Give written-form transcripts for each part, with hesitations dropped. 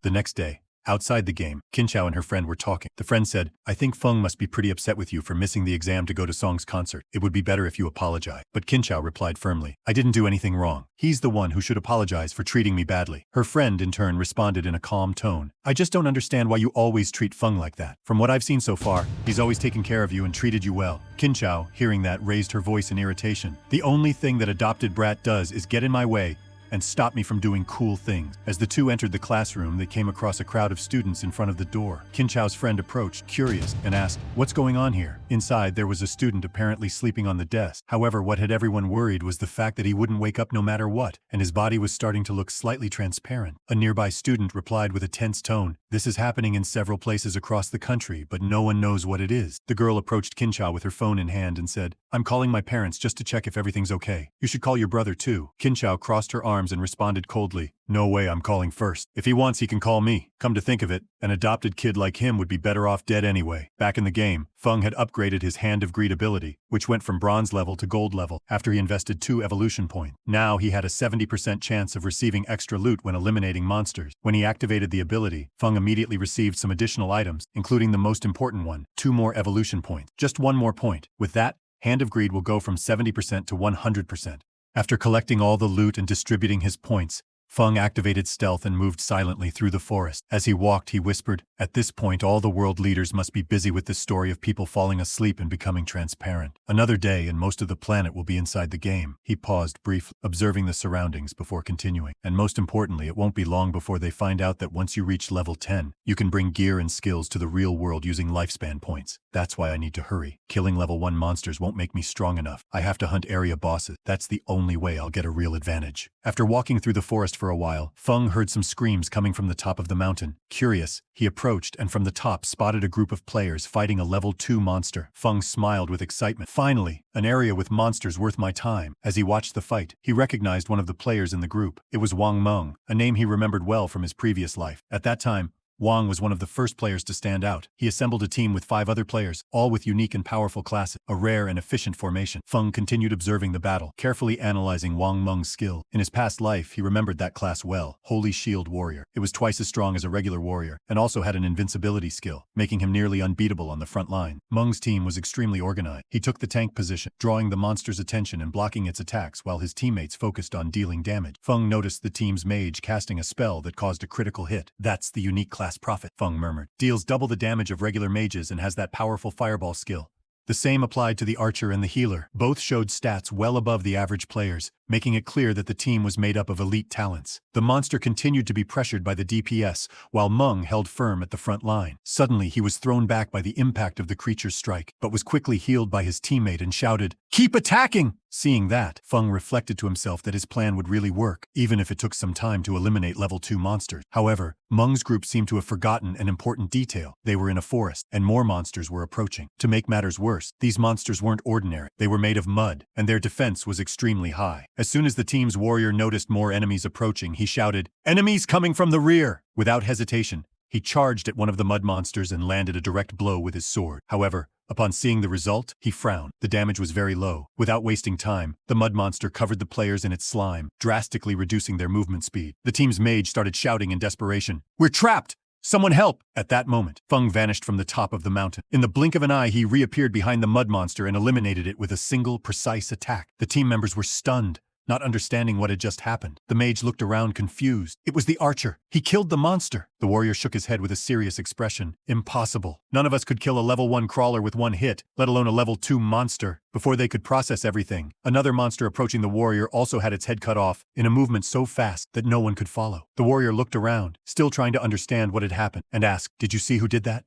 The next day, outside the game, Kinchao and her friend were talking. The friend said, I think Feng must be pretty upset with you for missing the exam to go to Song's concert. It would be better if you apologize. But Kinchao replied firmly, I didn't do anything wrong. He's the one who should apologize for treating me badly. Her friend, in turn, responded in a calm tone. I just don't understand why you always treat Feng like that. From what I've seen so far, he's always taken care of you and treated you well. Kinchao, hearing that, raised her voice in irritation. The only thing that adopted brat does is get in my way and stop me from doing cool things. As the two entered the classroom, they came across a crowd of students in front of the door. Kinchao's friend approached, curious, and asked, what's going on here? Inside, there was a student apparently sleeping on the desk. However, what had everyone worried was the fact that he wouldn't wake up no matter what, and his body was starting to look slightly transparent. A nearby student replied with a tense tone, this is happening in several places across the country, but no one knows what it is. The girl approached Kinchao with her phone in hand and said, I'm calling my parents just to check if everything's okay. You should call your brother too. Kinchao crossed her arms and responded coldly, no way, I'm calling first. If he wants, he can call me. Come to think of it, an adopted kid like him would be better off dead anyway. Back in the game, Feng had upgraded his Hand of Greed ability, which went from bronze level to gold level after he invested 2 evolution points. Now he had a 70% chance of receiving extra loot when eliminating monsters. When he activated the ability, Feng immediately received some additional items, including the most important one, 2 more evolution points. Just 1 more point. With that, Hand of Greed will go from 70% to 100%. After collecting all the loot and distributing his points, Feng activated stealth and moved silently through the forest. As he walked, he whispered, at this point all the world leaders must be busy with this story of people falling asleep and becoming transparent. Another day and most of the planet will be inside the game. He paused briefly, observing the surroundings before continuing. And most importantly, it won't be long before they find out that once you reach level 10, you can bring gear and skills to the real world using lifespan points. That's why I need to hurry. Killing level 1 monsters won't make me strong enough. I have to hunt area bosses. That's the only way I'll get a real advantage. After walking through the forest for a while, Feng heard some screams coming from the top of the mountain. Curious, he approached and from the top spotted a group of players fighting a level 2 monster. Feng smiled with excitement. Finally, an area with monsters worth my time. As he watched the fight, he recognized one of the players in the group. It was Wang Meng, a name he remembered well from his previous life. At that time, Wang was one of the first players to stand out. He assembled a team with 5 other players, all with unique and powerful classes, a rare and efficient formation. Feng continued observing the battle, carefully analyzing Wang Meng's skill. In his past life, he remembered that class well, Holy Shield Warrior. It was twice as strong as a regular warrior, and also had an invincibility skill, making him nearly unbeatable on the front line. Meng's team was extremely organized. He took the tank position, drawing the monster's attention and blocking its attacks while his teammates focused on dealing damage. Feng noticed the team's mage casting a spell that caused a critical hit. That's the unique class prophet, Feng murmured. Deals double the damage of regular mages and has that powerful fireball skill. The same applied to the archer and the healer. Both showed stats well above the average players, making it clear that the team was made up of elite talents. The monster continued to be pressured by the DPS, while Meng held firm at the front line. Suddenly, he was thrown back by the impact of the creature's strike, but was quickly healed by his teammate and shouted, "Keep attacking!" Seeing that, Feng reflected to himself that his plan would really work, even if it took some time to eliminate level 2 monsters. However, Meng's group seemed to have forgotten an important detail. They were in a forest, and more monsters were approaching. To make matters worse, these monsters weren't ordinary. They were made of mud, and their defense was extremely high. As soon as the team's warrior noticed more enemies approaching, he shouted, "Enemies coming from the rear!" Without hesitation, he charged at one of the mud monsters and landed a direct blow with his sword. However, upon seeing the result, he frowned. The damage was very low. Without wasting time, the mud monster covered the players in its slime, drastically reducing their movement speed. The team's mage started shouting in desperation, "We're trapped! Someone help!" At that moment, Feng vanished from the top of the mountain. In the blink of an eye, he reappeared behind the mud monster and eliminated it with a single, precise attack. The team members were stunned, not understanding what had just happened. The mage looked around confused. It was the archer. He killed the monster. The warrior shook his head with a serious expression. Impossible. None of us could kill a level 1 crawler with 1 hit, let alone a level 2 monster. Before they could process everything, another monster approaching the warrior also had its head cut off, in a movement so fast that no one could follow. The warrior looked around, still trying to understand what had happened, and asked, "Did you see who did that?"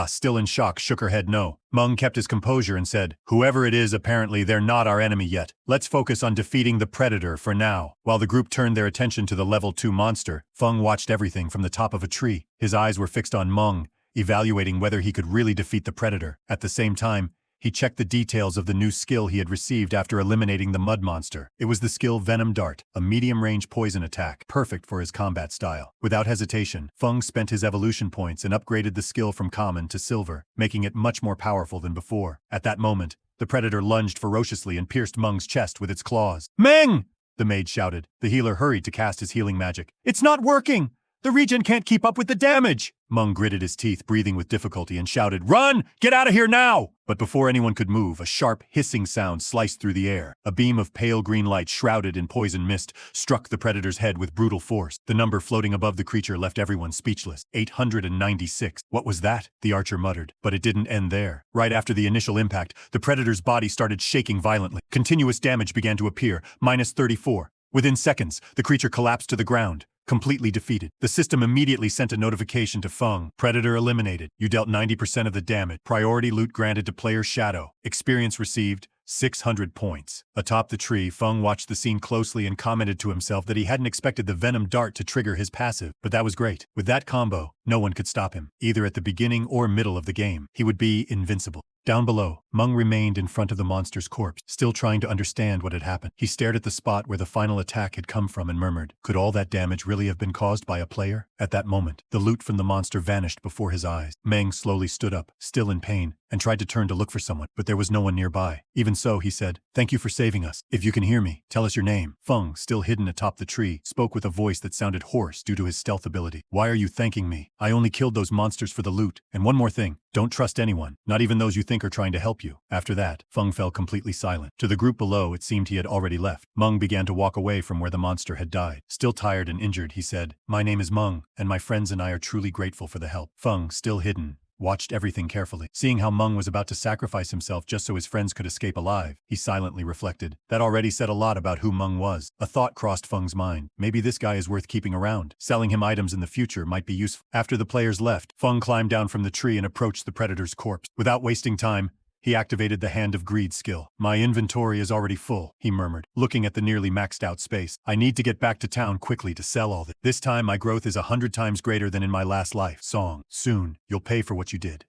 Still in shock, shook her head no. Meng kept his composure and said, "Whoever it is, apparently they're not our enemy yet. Let's focus on defeating the predator for now." While the group turned their attention to the level 2 monster, Feng watched everything from the top of a tree. His eyes were fixed on Meng, evaluating whether he could really defeat the predator. At the same time, he checked the details of the new skill he had received after eliminating the mud monster. It was the skill Venom Dart, a medium-range poison attack, perfect for his combat style. Without hesitation, Feng spent his evolution points and upgraded the skill from common to silver, making it much more powerful than before. At that moment, the predator lunged ferociously and pierced Meng's chest with its claws. "Meng!" the mage shouted. The healer hurried to cast his healing magic. "It's not working!" The regen can't keep up with the damage! Meng gritted his teeth, breathing with difficulty, and shouted, Run! Get out of here now! But before anyone could move, a sharp, hissing sound sliced through the air. A beam of pale green light shrouded in poison mist struck the predator's head with brutal force. The number floating above the creature left everyone speechless. 896. What was that? The archer muttered. But it didn't end there. Right after the initial impact, the predator's body started shaking violently. Continuous damage began to appear, -34. Within seconds, the creature collapsed to the ground, completely defeated. The system immediately sent a notification to Feng. Predator eliminated. You dealt 90% of the damage. Priority loot granted to player Shadow. Experience received, 600 points. Atop the tree, Feng watched the scene closely and commented to himself that he hadn't expected the venom dart to trigger his passive, but that was great. With that combo, no one could stop him. Either at the beginning or middle of the game, he would be invincible. Down below, Meng remained in front of the monster's corpse, still trying to understand what had happened. He stared at the spot where the final attack had come from and murmured, could all that damage really have been caused by a player? At that moment, the loot from the monster vanished before his eyes. Meng slowly stood up, still in pain, and tried to turn to look for someone, but there was no one nearby. Even so, he said, Thank you for saving us. If you can hear me, tell us your name. Feng, still hidden atop the tree, spoke with a voice that sounded hoarse due to his stealth ability. Why are you thanking me? I only killed those monsters for the loot. And one more thing, don't trust anyone, not even those you think are trying to help you. After that, Feng fell completely silent. To the group below, it seemed he had already left. Meng began to walk away from where the monster had died. Still tired and injured, he said, My name is Meng, and my friends and I are truly grateful for the help. Feng, still hidden, watched everything carefully. Seeing how Meng was about to sacrifice himself just so his friends could escape alive, he silently reflected. That already said a lot about who Meng was. A thought crossed Feng's mind. Maybe this guy is worth keeping around. Selling him items in the future might be useful. After the players left, Feng climbed down from the tree and approached the predator's corpse. Without wasting time, he activated the Hand of Greed skill. My inventory is already full, he murmured, looking at the nearly maxed out space. I need to get back to town quickly to sell all this. This time my growth is 100 times greater than in my last life. Song. Soon, you'll pay for what you did.